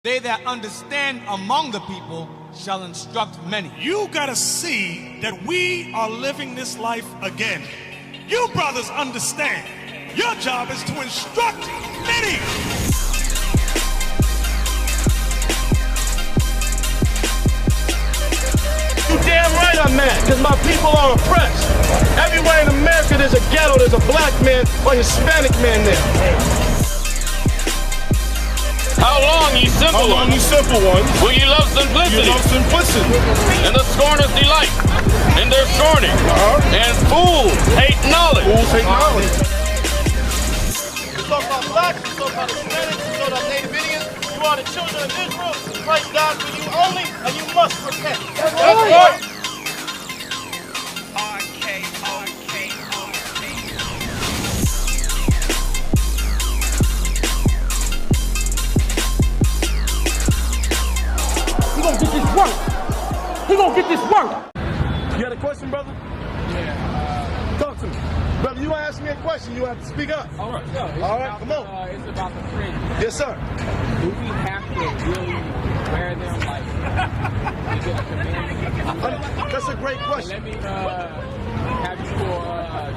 They that understand among the people shall instruct many. You gotta see that we are living this life again. You brothers understand. Your job is to instruct many. You damn right I'm mad, because my people are oppressed. Everywhere in America there's a ghetto, there's a black man or Hispanic man there. How long, ye simple ones, will ye love simplicity? And the scorners delight in their scorning. And fools hate knowledge. You talk about blacks, you talk about Hispanics, you talk about Native Indians. You are the children of Israel. Christ died for you only, and you must repent. That's right. He gonna get this work. You got a question, brother? Yeah. Talk to me. Brother, you ask me a question, you have to speak up. All right. All right, come on. It's about the fringe. Yes, sir. Do we have to really wear them like is it a commandment? That's a great question. Let me have you for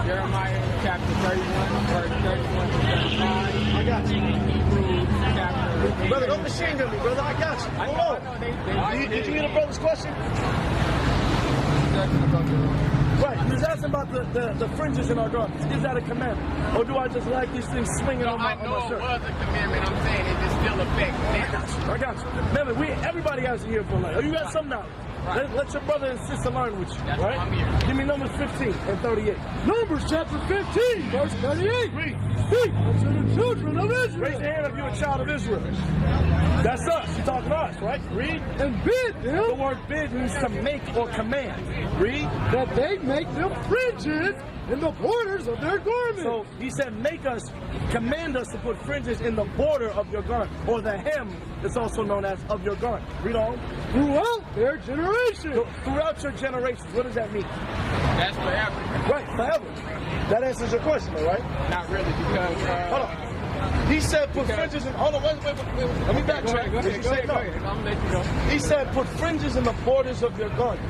Jeremiah chapter 31, verse 31 to 35. I got you. Hebrews chapter 8. Brother, don't machine gun me, brother. I got you. Hold on. Did you hear the brother's question? Right, he was asking about the fringes in our garments. Is that a commandment? Or do I just like these things swinging on my shirt? I know it was a commandment. I'm saying it just still affects now. I got you. Remember, everybody has a year for life. Oh, you got some knowledge. Right. Let your brother and sister learn with you. That's right? I'm here. Give me Numbers 15 and 38. Numbers chapter 15, verse 38. Read. Speak unto the children of Israel. Raise your hand if you're a child of Israel. That's us. You're talking to us, right? Read. And bid them. The word bid means to make or command. Read. That they make them fringes in the borders of their garments. So he said, command us to put fringes in the border of your garment, or the hem is also known as of your garment. Read on. Throughout their generation. So, throughout your generations. What does that mean? That's forever. Right, forever. That answers your question, though, right? Not really, because hold on. He said put fringes in. Hold on, wait. Let me backtrack. Go ahead. I'm gonna let you go. He said put fringes in the borders of your garment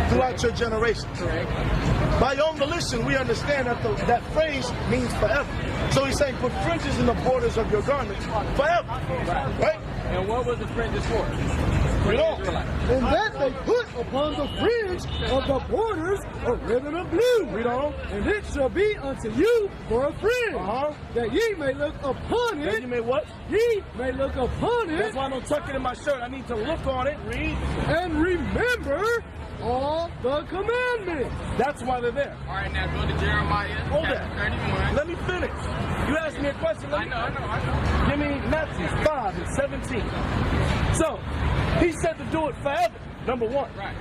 throughout your generations. Correct. By your own volition, we understand that that phrase means forever. So he's saying put fringes in the borders of your garments forever. Right? And what was the fringes for? You know, and that they put upon the fringe of the borders a ribbon of blue. Read on. And it shall be unto you for a fringe, that ye may look upon it. That you may what? Ye may look upon it. That's why I don't tuck it in my shirt. I need to look on it, read, and remember all the commandments. That's why they're there. All right, now go to Jeremiah chapter 31. Let me finish. You asked me a question. I know. Give me Matthew 5 and 17. So, he said to do it forever, number one. Right?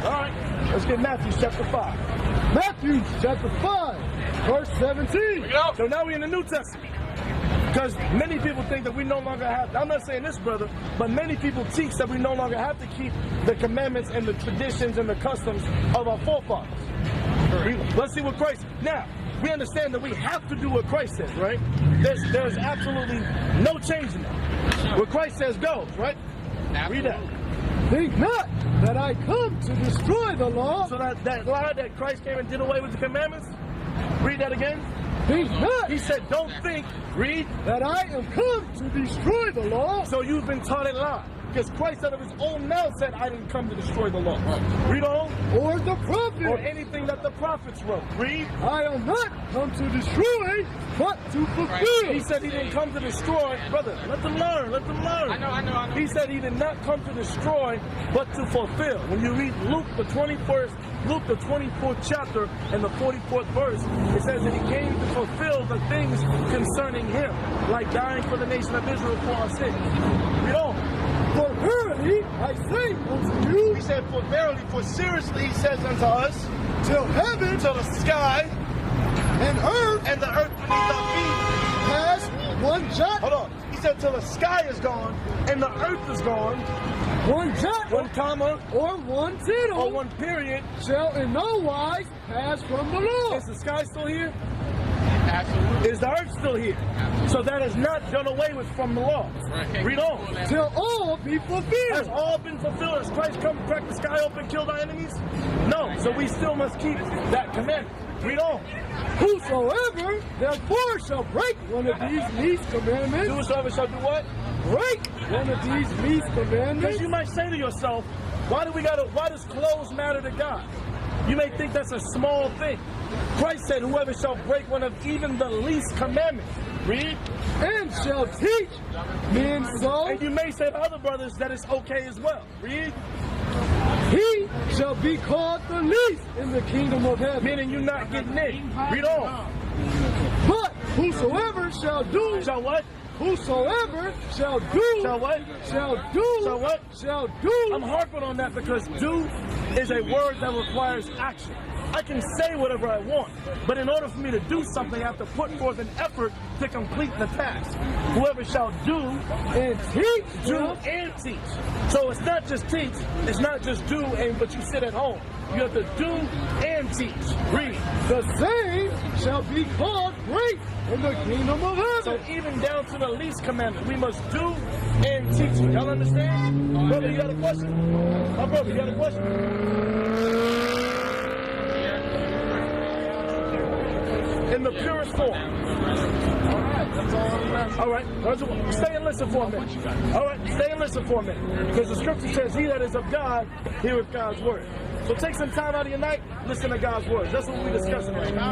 All right. Let's get Matthew chapter 5. Matthew chapter 5, verse 17. So now we're in the New Testament. Because many people think that we no longer have, I'm not saying this, brother, but many people teach that we no longer have to keep the commandments and the traditions and the customs of our forefathers. Let's see what Christ, now, we understand that we have to do what Christ says, right? There's absolutely no change in that. What Christ says goes, right? Read that. Think not that I come to destroy the law. So that lie that Christ came and did away with the commandments? Read that again. Think not. He said, don't think, read, that I am come to destroy the law. So you've been taught a lie. Because Christ out of his own mouth said, I didn't come to destroy the law. Read on. Or the prophets. Or anything that the prophets wrote. Read. I am not come to destroy, but to fulfill. He said he didn't come to destroy. Brother, let them learn. I know. He said he did not come to destroy, but to fulfill. When you read Luke the 24th chapter and the 44th verse, it says that he came to fulfill the things concerning him, like dying for the nation of Israel for our sins. Read on. For verily I say unto you, he said, for verily, for seriously, he says unto us, till heaven, till the sky, and the earth beneath our feet, has one jot. Hold on. He said, till the sky is gone, and the earth is gone, one jot, one comma, or one tittle, or one period, shall in no wise pass from the law. Is the sky still here? Absolutely. Is the earth still here? So that is not done away with from the law. Read on. Till all be Has fulfilled. all been fulfilled? Has Christ come, crack the sky open, killed our enemies? No. So we still must keep that commandment. Read on. Whosoever therefore shall break one of these least commandments, Whosoever shall do what? break one of these least Because commandments, you might say to yourself, why does clothes matter to God? You may think that's a small thing. Christ said, whoever shall break one of even the least commandments. Read. and shall teach men so, And you may say to other brothers that it's okay as well. Read. he shall be called the least in the kingdom of heaven. Meaning you're not getting in. Read on. But whosoever shall do, Shall what? whosoever shall do, Shall what? shall do, Shall what? shall do, I'm harping on that because do is a word that requires action. I can say whatever I want, but in order for me to do something, I have to put forth an effort to complete the task. Whoever shall do and teach do them, and teach. So it's not just teach, it's not just do and but you sit at home. You have to do and teach. Read. the same shall be called great in the kingdom of So heaven. even down to the least commandment, we must do and teach. Y'all understand? Brother, you got a question? My brother, you got a question? In the purest form. All right. Stay and listen for a minute. All right. Stay and listen for a minute. Because the scripture says, he that is of God, heareth God's word. So take some time out of your night, listen to God's word. That's what we're discussing right now.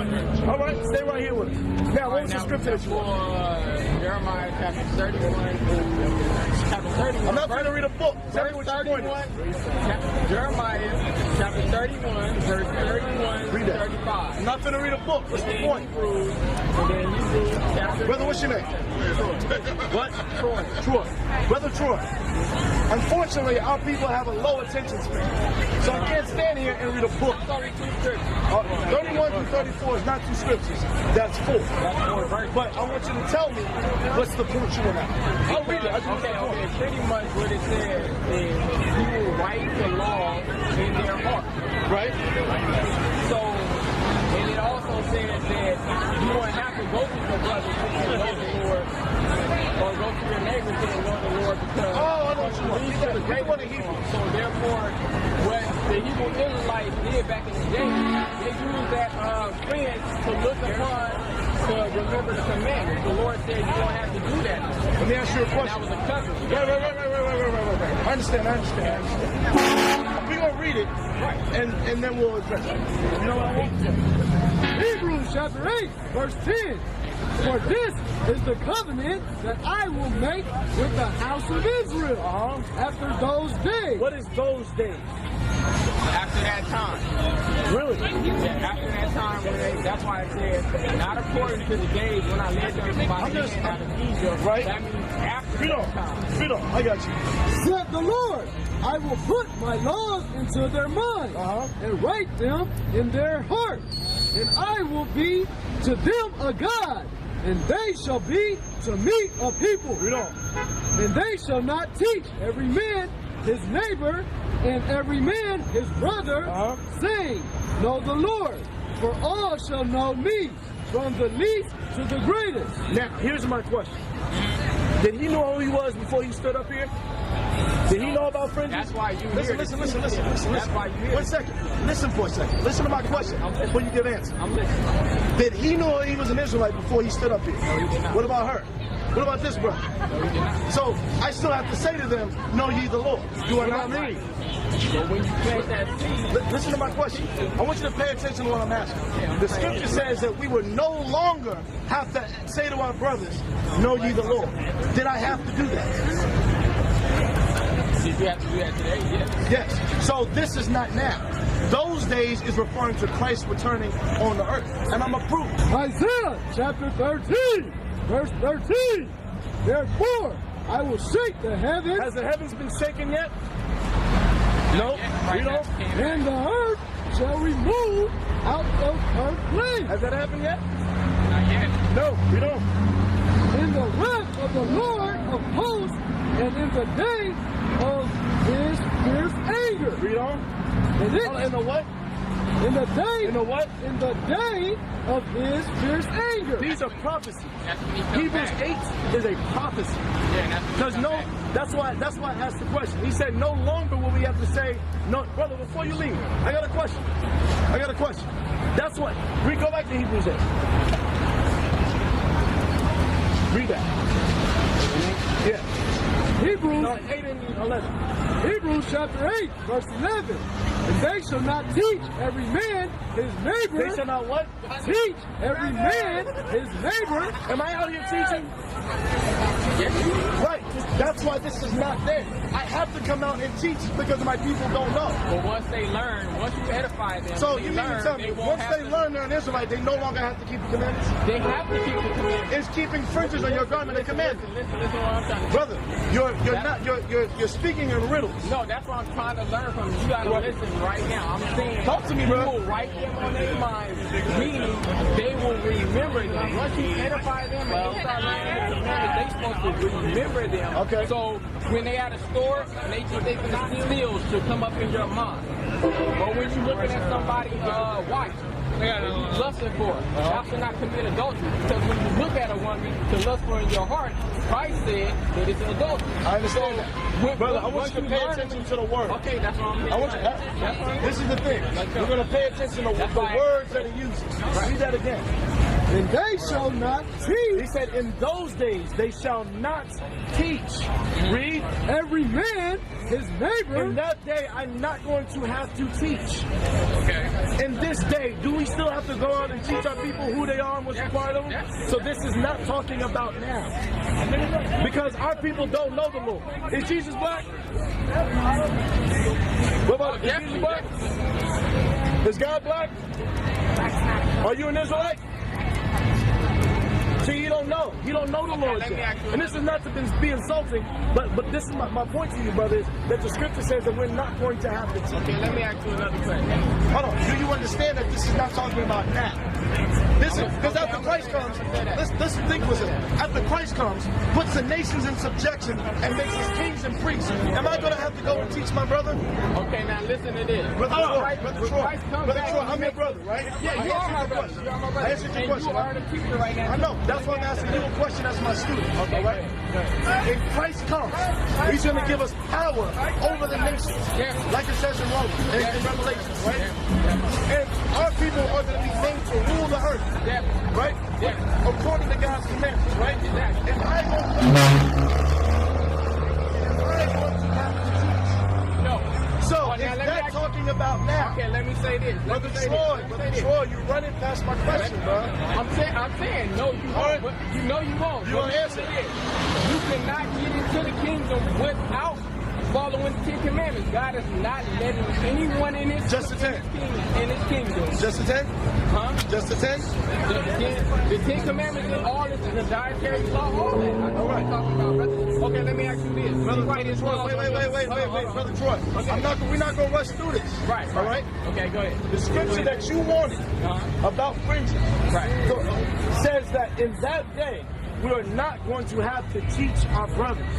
All right. Stay right here with us. Now, what was the scripture that you want? Jeremiah chapter 31. Chapter 31. I'm not going to read a book. Tell me Verse what your point is. 31. Jeremiah chapter 31, verse 31 Read to that. 35. I'm not going to read a book. What's the point? And then Hebrews chapter Brother, what's your name? What? Troy. Troy. Brother Troy. Unfortunately, our people have a low attention span. So I can't stand here and read a book. 31 through 34 is not two scriptures. That's four. But I want you to tell me what's the point you want to have. I'll read it. I just want Okay, to pretty much what it says is he will write the law in their heart. Right? So, and it also says that you won't have to go to your brother to the Lord, or go to your neighbor to the Lord because Oh, I know what you want. he's the great one in Hebrew. So therefore, what the Hebrew Israelites did back in the day, they used that friend to look upon to remember the commandments. The Lord said you don't have to do that. Let me ask you a That question. was a covenant. Right. I understand. We're going to read it, and then we'll address it. You know what I want? Hebrews chapter 8, verse 10. For this is the covenant that I will make with the house of Israel after those days. What is those days? After that time. Really? Yeah, after that time, that's why it says, not according to the days when I led them by the hand out of Egypt. Right. That means after that time. Freedom. I got you. Said the Lord, I will put my laws into their mind and write them in their hearts, and I will be to them a God, and they shall be to me a people. And they shall not teach every man his neighbor and every man his brother, saying, Know the Lord, for all shall know me, from the least to the greatest. Now, here's my question. Did he know who he was before he stood up here? Did he know about fringes? That's why you Listen. That's why you hear 1 second. Listen for a second. Listen to my question before you give an answer. I'm listening. Did he know he was an Israelite before he stood up here? What about her? What about this brother? So I still have to say to them, know ye the Lord. Do I not read? But when you plant that seed, Listen to my question. I want you to pay attention to what I'm asking. The scripture says that we would no longer have to say to our brothers, know ye the Lord. Did I have to do that? did you have to do that today? Yes. Yes. So this is not now. Those days is referring to Christ returning on the earth. And I'm approved. Isaiah chapter 13, verse 13. Therefore, I will shake the heavens, Has the heavens been shaken yet? No. You know? and the earth shall remove out of her place. Has that happened yet? Not yet. No, we don't. In the wrath of the Lord of hosts, and in the day of his fierce anger. Read on. And In the what? In the day. In the what? In the day of his fierce anger. These are prophecies. That's when he comes Hebrews back. 8 is a prophecy. Yeah, and that's when he comes back. That's why I asked the question. He said, no longer will we have to say, no, brother, before you leave, I got a question. That's what, we go back to Hebrews 8. Read that. Yeah. Hebrews 8 and 11. Hebrews chapter 8, verse 11. And they shall not teach every man his neighbor. They shall not what? Teach every man his neighbor. Am I out here teaching? Right. That's why this is not there. I have to come out and teach because my people don't know. But once they learn, once you edify them, So they you mean to tell me, once they learn they're an Israelite, they no longer have to keep the commandments? they have to keep the commandments. It's keeping fringes on your garment a commandment. Listen what I'm trying to Brother, you're speaking in riddles. No, that's what I'm trying to learn from you. You gotta listen right now. I'm saying Talk to me, you bro. will write them on their minds, meaning they will remember them. Once you edify them and they start learning the commandments, they supposed to remember them. Okay. So when they at a store and they think they can steal to come up in your mind. Or when you looking at somebody's wife, you lusting for her. Thou shalt not commit adultery. Because when you look at a woman to lust for in your heart, Christ said that it's adultery. I understand that. Brother, I want you to pay attention to the word. Okay, that's what I'm saying. This is the thing. We're going to pay attention to the words that he uses. Read that again. And they shall not teach. He said, in those days they shall not teach. Read. Every man his neighbor. In that day, I'm not going to have to teach. Okay. In this day, do we still have to go out and teach our people who they are and what's required of them? So this is not talking about now. Because our people don't know the Lord. Is Jesus black? What about, is Jesus black? Is God black? Are you an Israelite? See, you don't know. You don't know the Lord yet. And this is not to be insulting, but this is my point to you, brother, is that the scripture says that we're not going to have to teach. Okay, let me ask you another question. Hold on. Do you understand that this is not talking about now? This is because after Christ comes, let's think with it. After Christ comes, puts the nations in subjection and makes us kings and priests. Am I going to have to go and teach my brother? Okay, now listen to this. Brother Troy, I'm your brother, right? Yeah, you are my brother. You are my brother. I answered your question. You are the teacher right now. I know. That's why I'm asking you a question as my student. Okay, all right? If Christ comes, he's going to give us power over the nations. Like it says in Romans, in Revelation, right? And our people are going to be made to rule the earth. Right? According to God's commandments, right? If I go So, is that talking about now? Okay, let me say this. Brother Troy, you're running past my question, bro. I'm saying, no, you won't. But you know you won't. You want to answer? You cannot get into the kingdom without following the 10 Commandments. God is not letting anyone in his kingdom. Just the 10? Huh? Just the 10? The 10 Commandments and all this, the dietary law, all that. I know what I'm talking about, brother. Okay, let me ask you this. Brother Troy, wait, Brother Troy. We're not going to rush through this. Right. All right? Okay, go ahead. The scripture that you wanted about fringes says that in that day, we are not going to have to teach our brothers.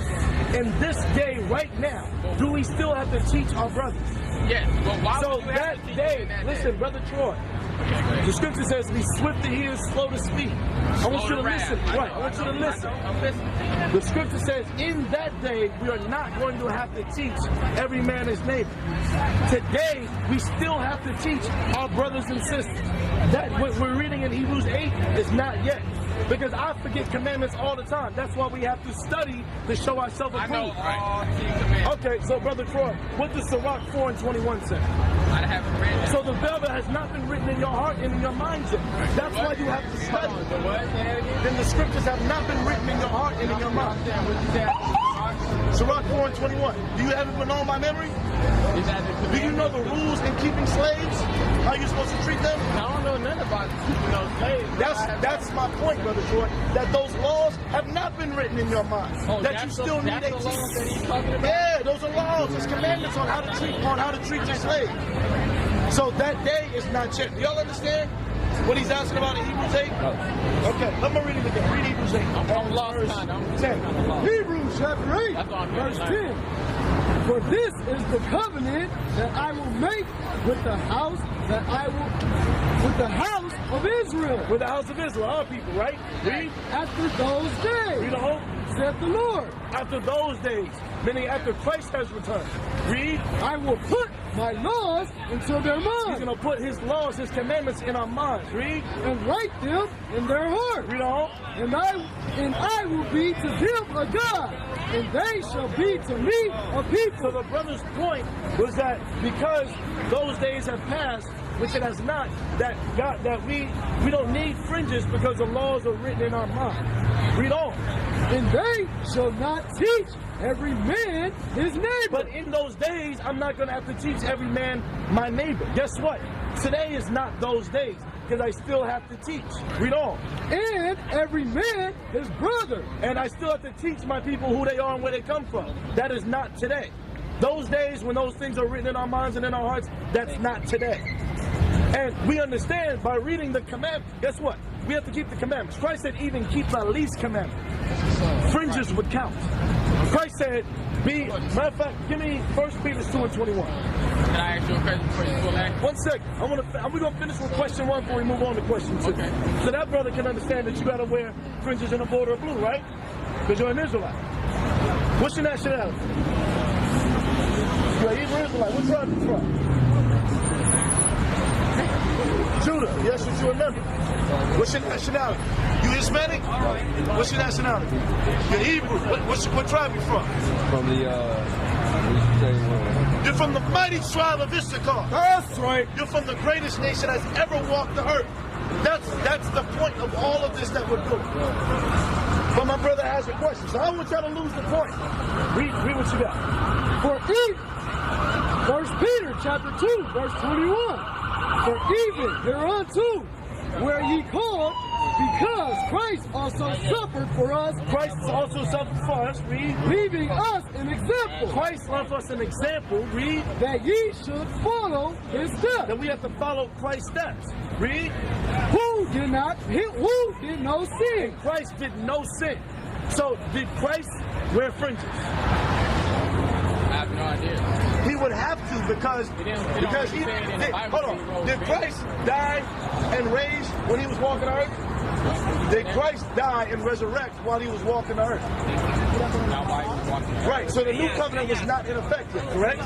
In this day, right now, do we still have to teach our brothers? Yes. Well, why so would you have to teach day, that listen, day? Brother Troy, the scripture says be swift to hear, slow to speak. I want you to listen. Right, I want you to listen. I'm listening. The scripture says in that day, we are not going to have to teach every man his neighbor. Today, we still have to teach our brothers and sisters. That what we're reading in Hebrews 8 is not yet. Because I forget commandments all the time. That's why we have to study to show ourselves approved. I know all 10 Commandments. Okay, so Brother Troy, what does Sirach 4 and 21 say? I haven't read that. So the Bible has not been written in your heart and in your mind yet. That's why you have to study. Then the scriptures have not been written in your heart and in your mind. Sirach 4 and 21. Do you have it been on my memory? Do you know the rules in keeping slaves? How you're supposed to treat them? I don't know nothing about keeping those slaves. That's my point, Brother Troy. That those laws have not been written in your mind. That you still need a laws that he's talking about? Yeah, those are laws. It's commandments on how to treat your slave. So that day is not yet. Do y'all understand what he's asking about in Hebrews 8? Okay, let me read it again. Read Hebrews 8. I'm lost, verse 10. Hebrews chapter 8, verse 10. For this is the covenant that I will make with the house of Israel. With the house of Israel, our people, right? Read. After those days, Read on. said the Lord. After those days, meaning after Christ has returned. Read. I will put my laws into their He's minds going to put his laws, his commandments in our minds. Read. and write them in their heart. Read on. And I will be to them a God, and they shall be to me a people. So the brother's point was that because those days have passed, which it has not, that we don't need fringes because the laws are written in our mind. Read on. And they shall not teach every man his neighbor. But in those days, I'm not going to have to teach every man my neighbor. Guess what? Today is not those days because I still have to teach. Read on. And every man his brother. And I still have to teach my people who they are and where they come from. That is not today. Those days when those things are written in our minds and in our hearts, that's not today. And we understand by reading the commandments, guess what? We have to keep the commandments. Christ said even keep the least commandment. Fringes would count. Christ said, matter of fact, give me 1 Peter 2:21. Can I ask you a question before you pull that? 1 second. We're going to finish with question 1 before we move on to question 2. Okay. So that brother can understand that you got to wear fringes and a border of blue, right? Because you're an Israelite. What's your nationality? You're an Hebrew Israelite. What tribe are you from? Judah. Yes, you remember. What's your nationality? You Hispanic? What's your nationality? You're Hebrew. What tribe you from? From the, You're from the mighty tribe of Issachar. That's right. You're from the greatest nation that's ever walked the earth. That's the point of all of this that we're doing. But my brother has a question, so I don't want y'all to lose the point. Read what you got. For even, 1 Peter chapter 2, verse 21. For even hereunto were ye called, because Christ also suffered for us. Christ also suffered for us. Read. Leaving us an example. Christ left us an example. Read. That ye should follow his steps. That we have to follow Christ's steps. Read. Who did no sin. Christ did no sin. So did Christ wear fringes? I have no idea. He would have to because he did. Hold on. Did Christ die and raise when he was walking the earth? Did Christ die and resurrect while he was walking the earth? Not while he was walking. Right. So the new covenant was not in effect yet, correct?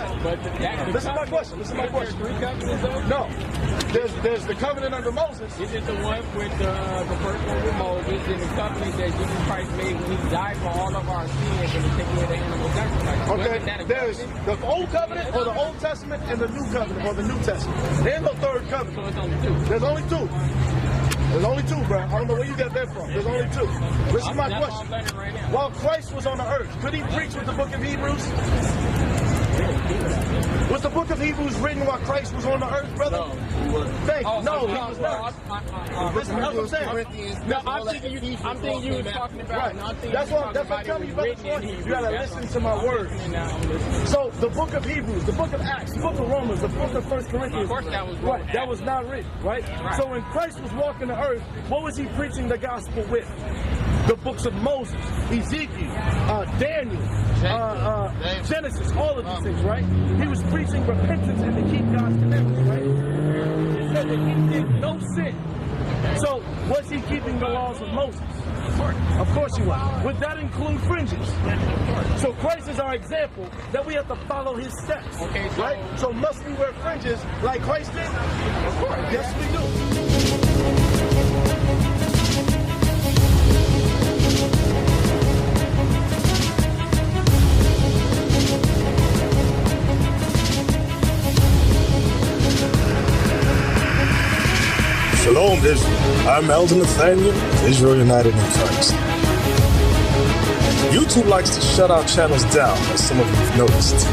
Listen to my question. Listen to my question. Three covenants though? No. There's the covenant under Moses. Is it the one with the first one with Moses and the covenant that Jesus Christ made when he died for all of our sins and to take away the animal sacrifice? Okay, there's the Old Covenant or the Old Testament and the New Covenant or the New Testament. There's no third covenant. So it's only two. There's only two. There's only two, bro. I don't know where you got that from. There's only two. Listen to my question. While Christ was on the earth, could he preach with the book of Hebrews? Was the book of Hebrews written while Christ was on the earth, brother? No. Thank you. No, he was not. Listen, that's what I'm saying. No, I'm thinking you were talking about. Right. That's what I'm telling you, brother. You gotta listen to my words. So the book of Hebrews, the book of Acts, the book of Romans, the book of 1 Corinthians. Of course that was right. That was not written, right? So when Christ was walking the earth, what was he preaching the gospel with? The books of Moses, Ezekiel, Daniel, Genesis, all of these things, right? He was preaching repentance and to keep God's commandments, right? He said that he did no sin. So was he keeping the laws of Moses? Of course he was. Would that include fringes? So Christ is our example that we have to follow his steps, right? So must we wear fringes like Christ did? Of course. Yes, we do. Shalom, Israel. I'm Elder Nathaniel, Israel United in Christ. YouTube likes to shut our channels down, as some of you have noticed,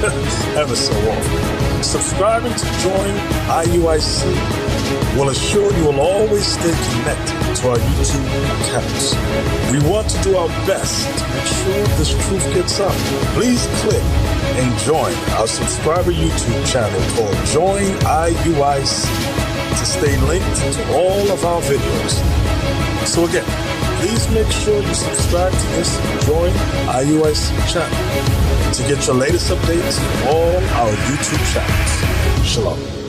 ever so often. Subscribing to join IUIC will assure you will always stay connected to our YouTube accounts. We want to do our best to make sure this truth gets out. Please click and join our subscriber YouTube channel called Join IUIC to stay linked to all of our videos. So again, please make sure you subscribe to this and join IUIC channel to get your latest updates on all our YouTube channels. Shalom.